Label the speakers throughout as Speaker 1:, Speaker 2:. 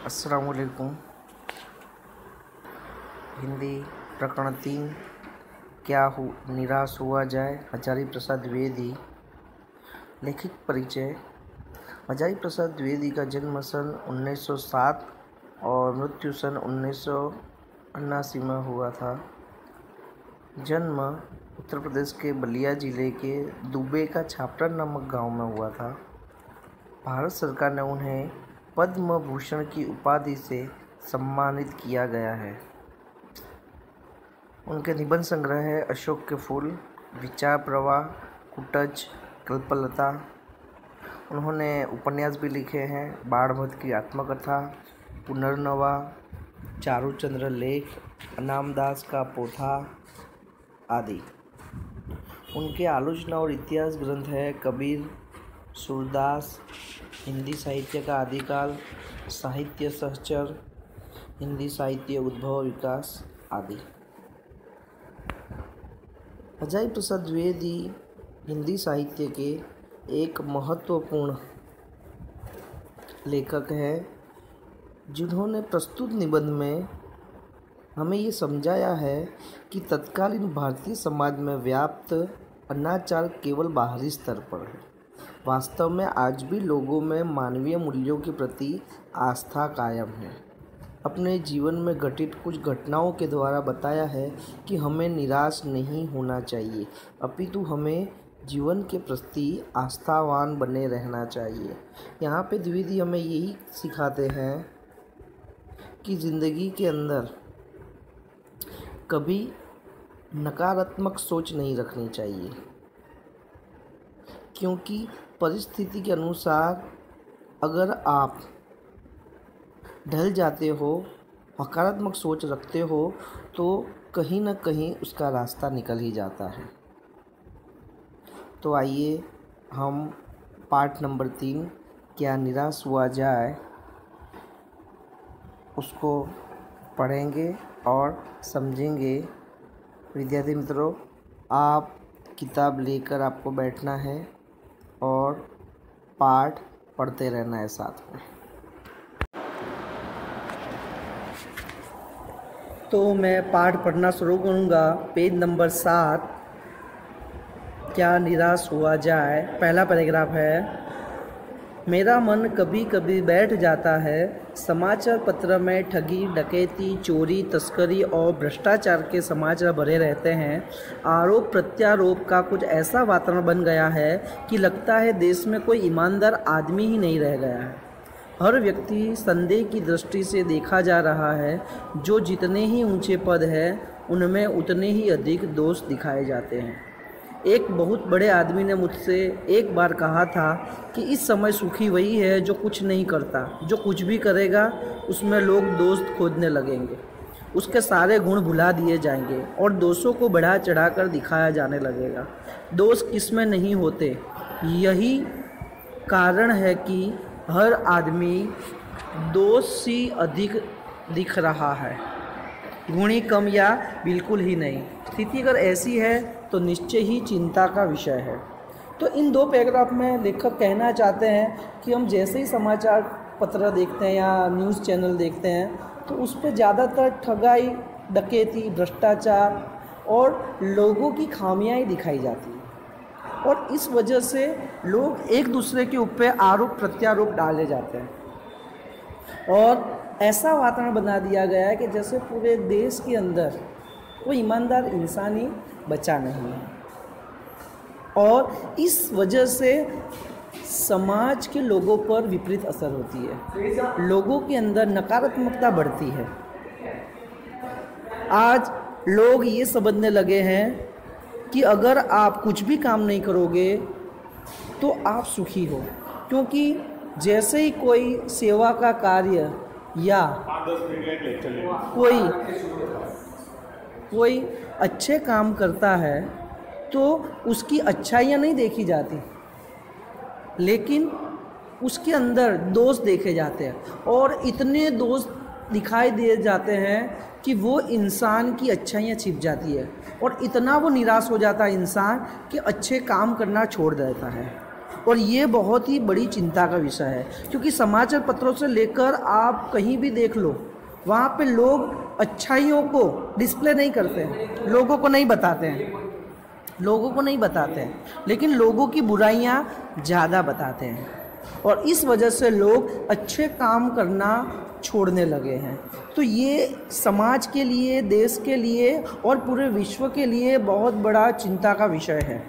Speaker 1: अस्सलाम वालेकुम। हिंदी प्रकरण 3 क्या निराश हुआ जाए। हजारी प्रसाद द्विवेदी। लेखक परिचय। हजारी प्रसाद द्विवेदी का जन्म सन 1907 और मृत्यु सन 1979 में हुआ था। जन्म उत्तर प्रदेश के बलिया जिले के दुबे का छापरा नामक गांव में हुआ था। भारत सरकार ने उन्हें पद्म भूषण की उपाधि से सम्मानित किया गया है। उनके निबंध संग्रह है अशोक के फूल, विचार प्रवाह, कुटज, कल्पलता। उन्होंने उपन्यास भी लिखे हैं, बाणभट्ट की आत्मकथा, पुनर्नवा, चारुचंद्र लेख, अनामदास का पोथा आदि। उनके आलोचना और इतिहास ग्रंथ है कबीर, सूरदास, हिंदी साहित्य का आदिकाल, साहित्य सहचर, हिंदी साहित्य उद्भव विकास आदि। हजारी प्रसाद द्विवेदी हिंदी साहित्य के एक महत्वपूर्ण लेखक हैं, जिन्होंने प्रस्तुत निबंध में हमें ये समझाया है कि तत्कालीन भारतीय समाज में व्याप्त अनाचार केवल बाहरी स्तर पर है। वास्तव में आज भी लोगों में मानवीय मूल्यों के प्रति आस्था कायम है। अपने जीवन में घटित कुछ घटनाओं के द्वारा बताया है कि हमें निराश नहीं होना चाहिए, अपितु हमें जीवन के प्रति आस्थावान बने रहना चाहिए। यहाँ पे द्विवेदी हमें यही सिखाते हैं कि ज़िंदगी के अंदर कभी नकारात्मक सोच नहीं रखनी चाहिए, क्योंकि परिस्थिति के अनुसार अगर आप ढल जाते हो, सकारात्मक सोच रखते हो, तो कहीं ना कहीं उसका रास्ता निकल ही जाता है। तो आइए हम पार्ट नंबर 3 क्या निराश हुआ जाए उसको पढ़ेंगे और समझेंगे। विद्यार्थी मित्रों, आप किताब लेकर आपको बैठना है और पाठ पढ़ते रहना है साथ में। तो मैं पाठ पढ़ना शुरू करूँगा। पेज नंबर 7, क्या निराश हुआ जाए। पहला पैराग्राफ है, मेरा मन कभी कभी बैठ जाता है। समाचार पत्र में ठगी, डकैती, चोरी, तस्करी और भ्रष्टाचार के समाचार भरे रहते हैं। आरोप प्रत्यारोप का कुछ ऐसा वातावरण बन गया है कि लगता है देश में कोई ईमानदार आदमी ही नहीं रह गया है। हर व्यक्ति संदेह की दृष्टि से देखा जा रहा है। जो जितने ही ऊंचे पद हैं उनमें उतने ही अधिक दोष दिखाए जाते हैं। एक बहुत बड़े आदमी ने मुझसे एक बार कहा था कि इस समय सुखी वही है जो कुछ नहीं करता। जो कुछ भी करेगा उसमें लोग दोष खोजने लगेंगे, उसके सारे गुण भुला दिए जाएंगे और दोषों को बढ़ा चढ़ा कर दिखाया जाने लगेगा। दोष किसमें नहीं होते, यही कारण है कि हर आदमी दोष से अधिक दिख रहा है, गुणी कम या बिल्कुल ही नहीं। स्थिति अगर ऐसी है तो निश्चय ही चिंता का विषय है। तो इन 2 पैराग्राफ में लेखक कहना चाहते हैं कि हम जैसे ही समाचार पत्र देखते हैं या न्यूज़ चैनल देखते हैं तो उस पर ज़्यादातर ठगाई, डकैती, भ्रष्टाचार और लोगों की खामियां ही दिखाई जाती हैं, और इस वजह से लोग एक दूसरे के ऊपर आरोप प्रत्यारोप डाले जाते हैं और ऐसा वातावरण बना दिया गया है कि जैसे पूरे देश के अंदर कोई ईमानदार इंसान ही बचा नहीं है। और इस वजह से समाज के लोगों पर विपरीत असर होती है, लोगों के अंदर नकारात्मकता बढ़ती है। आज लोग ये समझने लगे हैं कि अगर आप कुछ भी काम नहीं करोगे तो आप सुखी हो, क्योंकि जैसे ही कोई सेवा का कार्य या कोई अच्छे काम करता है तो उसकी अच्छाइयाँ नहीं देखी जाती, लेकिन उसके अंदर दोष देखे जाते हैं और इतने दोष दिखाई दे जाते हैं कि वो इंसान की अच्छाइयाँ छिप जाती है और इतना वो निराश हो जाता है इंसान कि अच्छे काम करना छोड़ देता है। और ये बहुत ही बड़ी चिंता का विषय है, क्योंकि समाचार पत्रों से लेकर आप कहीं भी देख लो, वहाँ पे लोग अच्छाइयों को डिस्प्ले नहीं करते हैं, लोगों को नहीं बताते हैं, लेकिन लोगों की बुराइयाँ ज़्यादा बताते हैं, और इस वजह से लोग अच्छे काम करना छोड़ने लगे हैं। तो ये समाज के लिए, देश के लिए और पूरे विश्व के लिए बहुत बड़ा चिंता का विषय है।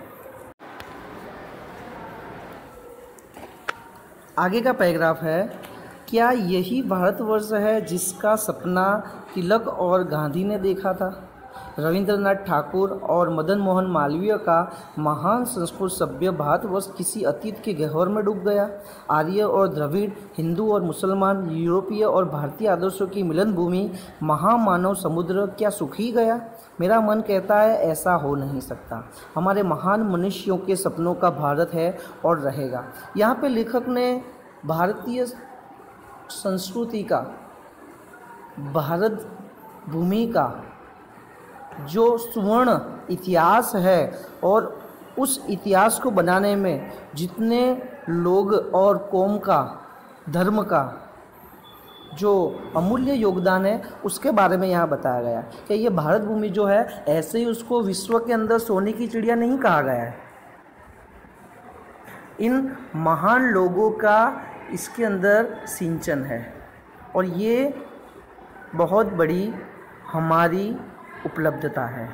Speaker 1: आगे का पैराग्राफ है, क्या यही भारतवर्ष है जिसका सपना तिलक और गांधी ने देखा था? रविंद्रनाथ ठाकुर और मदन मोहन मालवीय का महान संस्कृत सभ्य भारतवर्ष किसी अतीत के गह्वर में डूब गया। आर्य और द्रविड़, हिंदू और मुसलमान, यूरोपीय और भारतीय आदर्शों की मिलन भूमि महामानव समुद्र क्या सूख ही गया? मेरा मन कहता है ऐसा हो नहीं सकता। हमारे महान मनुष्यों के सपनों का भारत है और रहेगा। यहाँ पे लेखक ने भारतीय संस्कृति का, भारत भूमि का जो सुवर्ण इतिहास है और उस इतिहास को बनाने में जितने लोग और कौम का, धर्म का जो अमूल्य योगदान है, उसके बारे में यहाँ बताया गया कि ये भारत भूमि जो है, ऐसे ही उसको विश्व के अंदर सोने की चिड़िया नहीं कहा गया है। इन महान लोगों का इसके अंदर सिंचन है, और ये बहुत बड़ी हमारी उपलब्धता है।